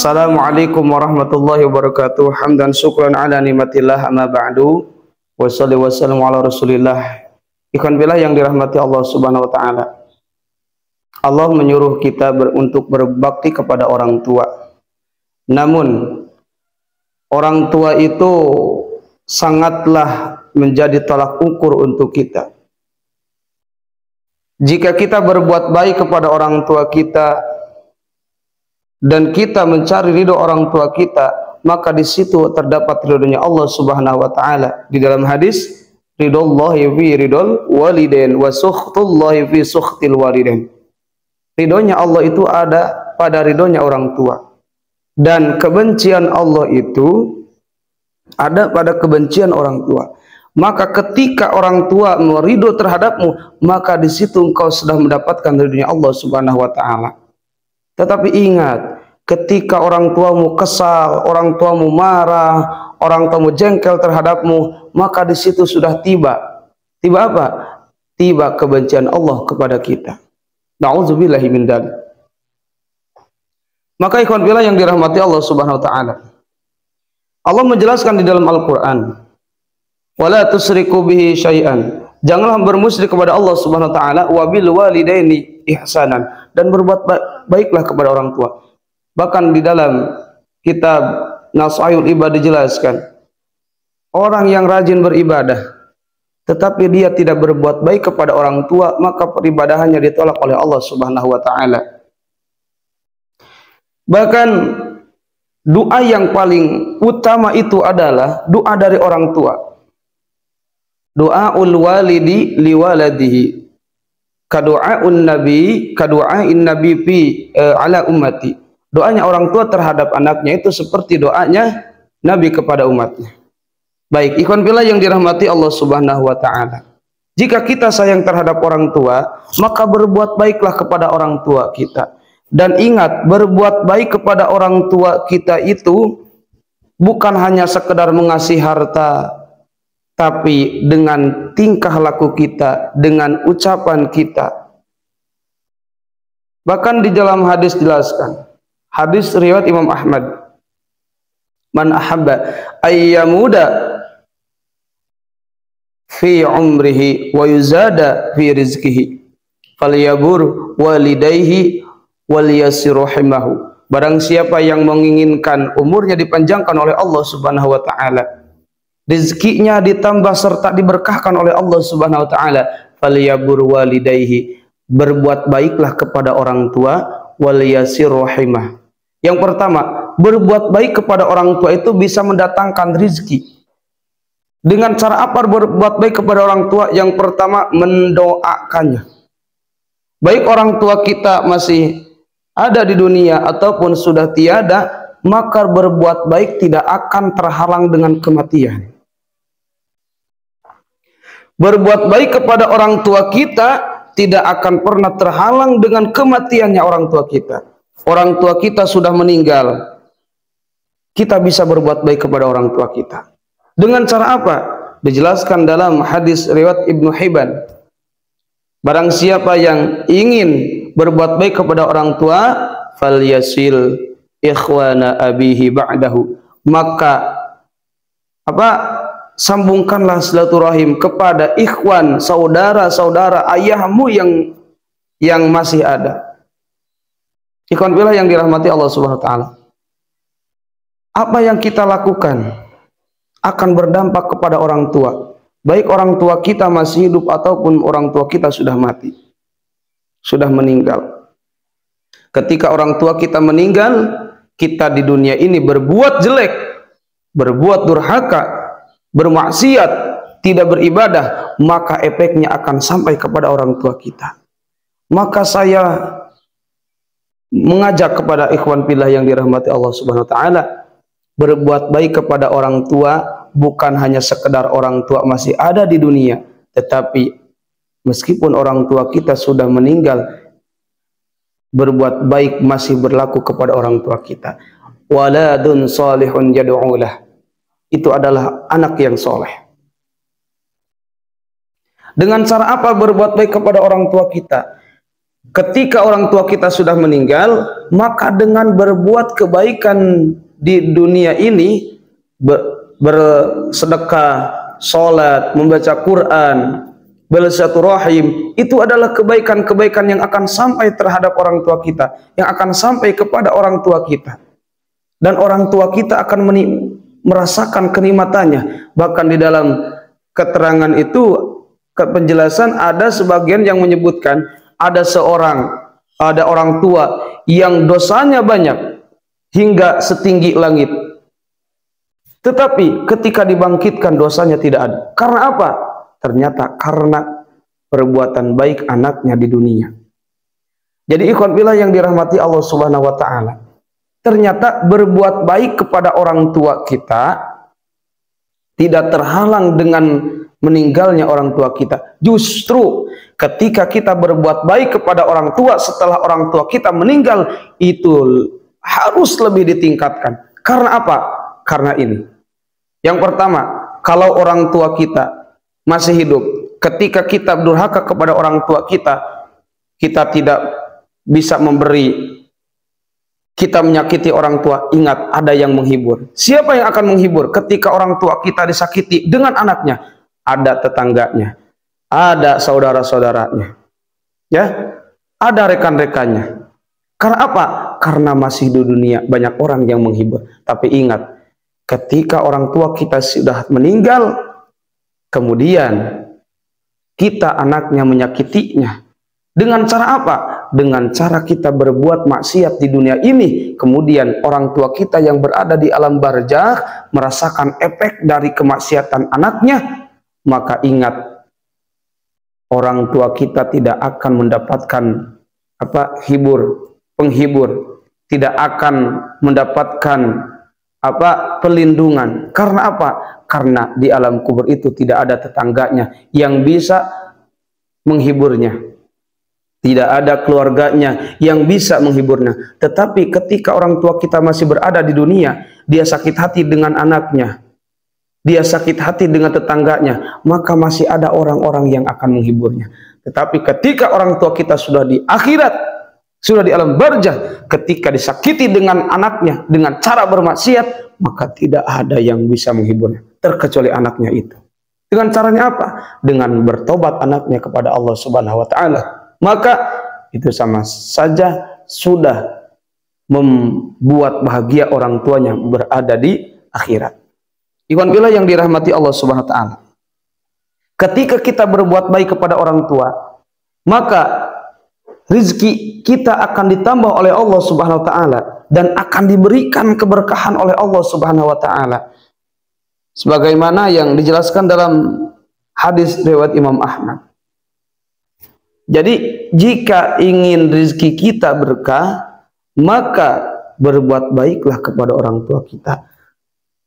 Assalamualaikum warahmatullahi wabarakatuh. Hamdan syukran ala nikmatillah amma ba'du. Wassalatu wassalamu ala Rasulillah. Ikhwan billah yang dirahmati Allah Subhanahu wa taala. Allah menyuruh kita untuk berbakti kepada orang tua. Namun orang tua itu sangatlah menjadi tolak ukur untuk kita. Jika kita berbuat baik kepada orang tua kita dan kita mencari ridho orang tua kita, maka di situ terdapat ridhonya Allah Subhanahu wa taala. Di dalam hadis, ridhollahi fi ridhol walidain wa sukhtullahi fi sukhtil walidain. Ridhonya Allah itu ada pada ridhonya orang tua, dan kebencian Allah itu ada pada kebencian orang tua. Maka ketika orang tua meridho terhadapmu, maka di situ engkau sudah mendapatkan ridhonya Allah Subhanahu wa taala. Tetapi ingat, ketika orang tuamu kesal, orang tuamu marah, orang tuamu jengkel terhadapmu, maka di situ sudah tiba apa? Tiba kebencian Allah kepada kita. Nauzubillahi min dzalik. Maka ikhwan fillah yang dirahmati Allah Subhanahu wa taala, Allah menjelaskan di dalam Al-Qur'an, "Wala tusriku bihi syai'an." Janganlah bermusyrik kepada Allah Subhanahu wa taala, wa bil walidaini ihsanan, dan berbuat baiklah kepada orang tua. Bahkan di dalam kitab Nashayul Ibad dijelaskan, orang yang rajin beribadah tetapi dia tidak berbuat baik kepada orang tua, maka peribadahannya ditolak oleh Allah Subhanahu wa taala. Bahkan doa yang paling utama itu adalah doa dari orang tua. Doaul walidi liwaladihi kadu'aun nabi fi ala ummati. Doanya orang tua terhadap anaknya itu seperti doanya Nabi kepada umatnya. Baik, ikhwan fillah yang dirahmati Allah Subhanahu wa taala. Jika kita sayang terhadap orang tua, maka berbuat baiklah kepada orang tua kita. Dan ingat, berbuat baik kepada orang tua kita itu bukan hanya sekedar mengasih harta, tapi dengan tingkah laku kita, dengan ucapan kita. Bahkan di dalam hadis jelaskan, hadis riwayat Imam Ahmad, man ahabba ayyamuda fi umrihi wa yuzada fi rizkihi falyabur walidayhi waliyasir rahimahu. Barang siapa yang menginginkan umurnya dipanjangkan oleh Allah Subhanahu wa taala, rizkinya ditambah serta diberkahkan oleh Allah Subhanahu wa taala, falyabur walidayhi, berbuat baiklah kepada orang tua, waliyasir rahimah. Yang pertama, berbuat baik kepada orang tua itu bisa mendatangkan rizki. Dengan cara apa berbuat baik kepada orang tua? Yang pertama, mendoakannya. Baik orang tua kita masih ada di dunia ataupun sudah tiada, maka berbuat baik tidak akan terhalang dengan kematian. Berbuat baik kepada orang tua kita tidak akan pernah terhalang dengan kematiannya orang tua kita. Orang tua kita sudah meninggal, kita bisa berbuat baik kepada orang tua kita. Dengan cara apa? Dijelaskan dalam hadis riwayat Ibnu Hibban. Barang siapa yang ingin berbuat baik kepada orang tua, falyasil ikhwana abihi ba'dahu, maka sambungkanlah silaturahim kepada ikhwan, saudara-saudara ayahmu yang masih ada. Ikhwan billah yang dirahmati Allah Subhanahu wa taala, apa yang kita lakukan akan berdampak kepada orang tua, baik orang tua kita masih hidup ataupun orang tua kita sudah mati, sudah meninggal. Ketika orang tua kita meninggal, kita di dunia ini berbuat jelek, berbuat durhaka, bermaksiat, tidak beribadah, maka efeknya akan sampai kepada orang tua kita. Maka saya mengajak kepada ikhwan fillah yang dirahmati Allah Subhanahu wa taala, berbuat baik kepada orang tua bukan hanya sekedar orang tua masih ada di dunia, tetapi meskipun orang tua kita sudah meninggal, berbuat baik masih berlaku kepada orang tua kita. Waladun salihun yad'ulah, itu adalah anak yang soleh. Dengan cara apa berbuat baik kepada orang tua kita? ketika orang tua kita sudah meninggal, maka dengan berbuat kebaikan di dunia ini, bersedekah, sholat, membaca Quran, bersilaturahim, itu adalah kebaikan-kebaikan yang akan sampai terhadap orang tua kita, yang akan sampai kepada orang tua kita, dan orang tua kita akan merasakan kenikmatannya. Bahkan di dalam keterangan itu, penjelasan, ada sebagian yang menyebutkan ada orang tua yang dosanya banyak hingga setinggi langit, tetapi ketika dibangkitkan dosanya tidak ada. Karena apa? Ternyata karena perbuatan baik anaknya di dunia. Jadi ikhwan fillah yang dirahmati Allah Subhanahu wa taala, ternyata berbuat baik kepada orang tua kita tidak terhalang dengan meninggalnya orang tua kita. Justru ketika kita berbuat baik kepada orang tua setelah orang tua kita meninggal, itu harus lebih ditingkatkan. Karena apa? Karena ini. Yang pertama, kalau orang tua kita masih hidup, ketika kita durhaka kepada orang tua kita, kita tidak bisa memberi, kita menyakiti orang tua, ingat ada yang menghibur. Siapa yang akan menghibur ketika orang tua kita disakiti dengan anaknya? Ada tetangganya, ada saudara-saudaranya, ya, ada rekan-rekannya. Karena apa? Karena masih di dunia banyak orang yang menghibur. Tapi ingat, ketika orang tua kita sudah meninggal, kemudian kita anaknya menyakitinya. Dengan cara apa? Dengan cara kita berbuat maksiat di dunia ini, kemudian orang tua kita yang berada di alam barzakh merasakan efek dari kemaksiatan anaknya, maka ingat, orang tua kita tidak akan mendapatkan penghibur, tidak akan mendapatkan pelindungan. Karena apa? Karena di alam kubur itu tidak ada tetangganya yang bisa menghiburnya. Tidak ada keluarganya yang bisa menghiburnya. Tetapi ketika orang tua kita masih berada di dunia, dia sakit hati dengan anaknya, dia sakit hati dengan tetangganya, maka masih ada orang-orang yang akan menghiburnya. Tetapi ketika orang tua kita sudah di akhirat, sudah di alam barzakh, ketika disakiti dengan anaknya dengan cara bermaksiat, maka tidak ada yang bisa menghiburnya terkecuali anaknya itu. Dengan caranya apa? Dengan bertobat anaknya kepada Allah Subhanahu wa taala. Maka itu sama saja sudah membuat bahagia orang tuanya berada di akhirat. Ikhwan fillah yang dirahmati Allah Subhanahu wa taala, ketika kita berbuat baik kepada orang tua, maka rizki kita akan ditambah oleh Allah Subhanahu wa taala dan akan diberikan keberkahan oleh Allah Subhanahu wa taala, sebagaimana yang dijelaskan dalam hadis riwayat Imam Ahmad. Jadi jika ingin rizki kita berkah, maka berbuat baiklah kepada orang tua kita.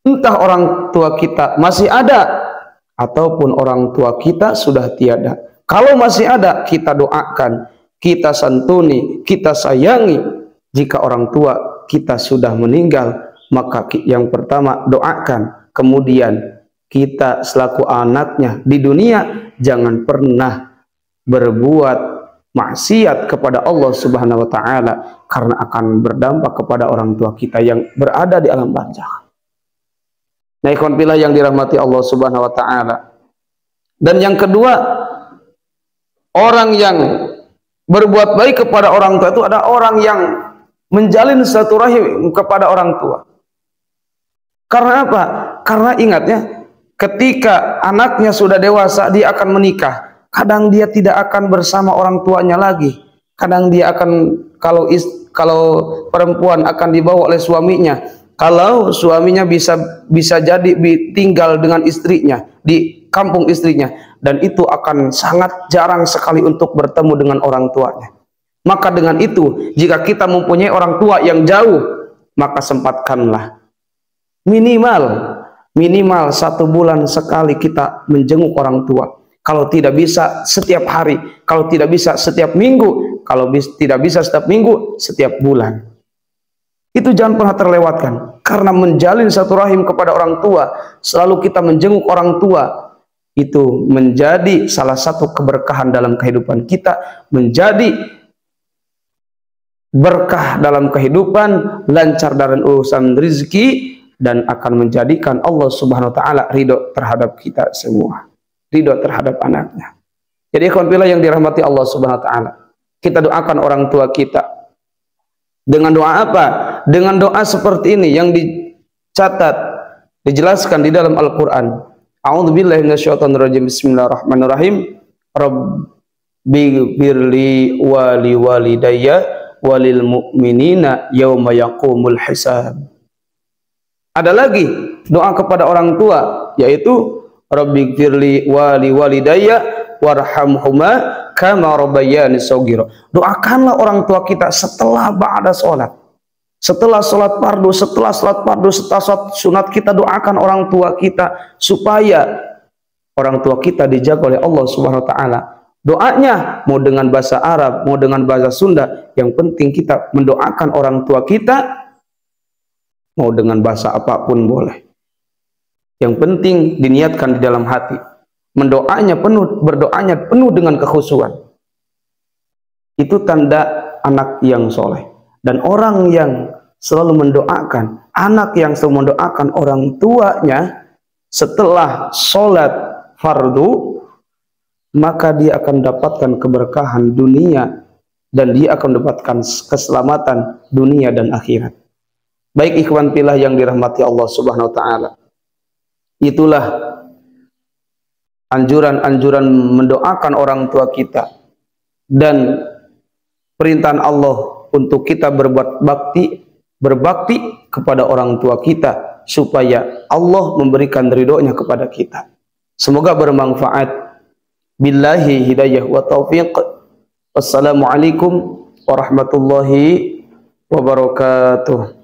Entah orang tua kita masih ada ataupun orang tua kita sudah tiada. Kalau masih ada, kita doakan, kita santuni, kita sayangi. Jika orang tua kita sudah meninggal, maka yang pertama doakan. Kemudian kita selaku anaknya di dunia, jangan pernah berbuat maksiat kepada Allah Subhanahu wa taala, karena akan berdampak kepada orang tua kita yang berada di alam barzakh. Nah, ikhwan fillah yang dirahmati Allah Subhanahu wa taala. Dan yang kedua, orang yang berbuat baik kepada orang tua itu ada orang yang menjalin silaturahim kepada orang tua. Karena apa? Karena ingatnya, ketika anaknya sudah dewasa, dia akan menikah. Kadang dia tidak akan bersama orang tuanya lagi. Kadang dia akan, kalau perempuan akan dibawa oleh suaminya. Kalau suaminya bisa jadi tinggal dengan istrinya di kampung istrinya, dan itu akan sangat jarang sekali untuk bertemu dengan orang tuanya. Maka dengan itu, jika kita mempunyai orang tua yang jauh, maka sempatkanlah minimal 1 bulan sekali kita menjenguk orang tua. Kalau tidak bisa setiap hari, kalau tidak bisa setiap minggu, kalau tidak bisa setiap minggu, setiap bulan. Itu jangan pernah terlewatkan, karena menjalin silaturahim kepada orang tua, selalu kita menjenguk orang tua, itu menjadi salah satu keberkahan dalam kehidupan kita, menjadi berkah dalam kehidupan, lancar dalam urusan rezeki, dan akan menjadikan Allah Subhanahu wa taala ridho terhadap kita semua, ridho terhadap anaknya. Jadi ikhwan fillah yang dirahmati Allah Subhanahu wa taala, kita doakan orang tua kita dengan doa apa? Dengan doa seperti ini yang dicatat, dijelaskan di dalam Al-Qur'an. A'udzubillahi minasyaitonirrajim. Bismillahirrahmanirrahim. Rabbighfirli wa liwalidayya walil mu'minina yauma yaqumul hisab. Ada lagi doa kepada orang tua, yaitu Rabbighfirli wa liwalidayya warhamhuma kama rabbayani shaghira. Doakanlah orang tua kita setelah ba'da salat. Setelah salat fardu, setelah salat sunat, kita doakan orang tua kita supaya orang tua kita dijaga oleh Allah Subhanahu wa taala. Doanya mau dengan bahasa Arab, mau dengan bahasa Sunda, yang penting kita mendoakan orang tua kita, mau dengan bahasa apapun boleh. Yang penting diniatkan di dalam hati. Berdoanya penuh dengan kekhusyuan. Itu tanda anak yang soleh. Dan orang yang selalu mendoakan, anak yang selalu mendoakan orang tuanya setelah sholat fardu, maka dia akan mendapatkan keberkahan dunia dan dia akan mendapatkan keselamatan dunia dan akhirat. Baik ikhwan fillah yang dirahmati Allah Subhanahu wa taala. Itulah anjuran-anjuran mendoakan orang tua kita dan perintahan Allah untuk kita berbakti kepada orang tua kita supaya Allah memberikan ridhonya kepada kita. Semoga bermanfaat. Billahi hidayah wa taufiq. Wassalamualaikum warahmatullahi wabarakatuh.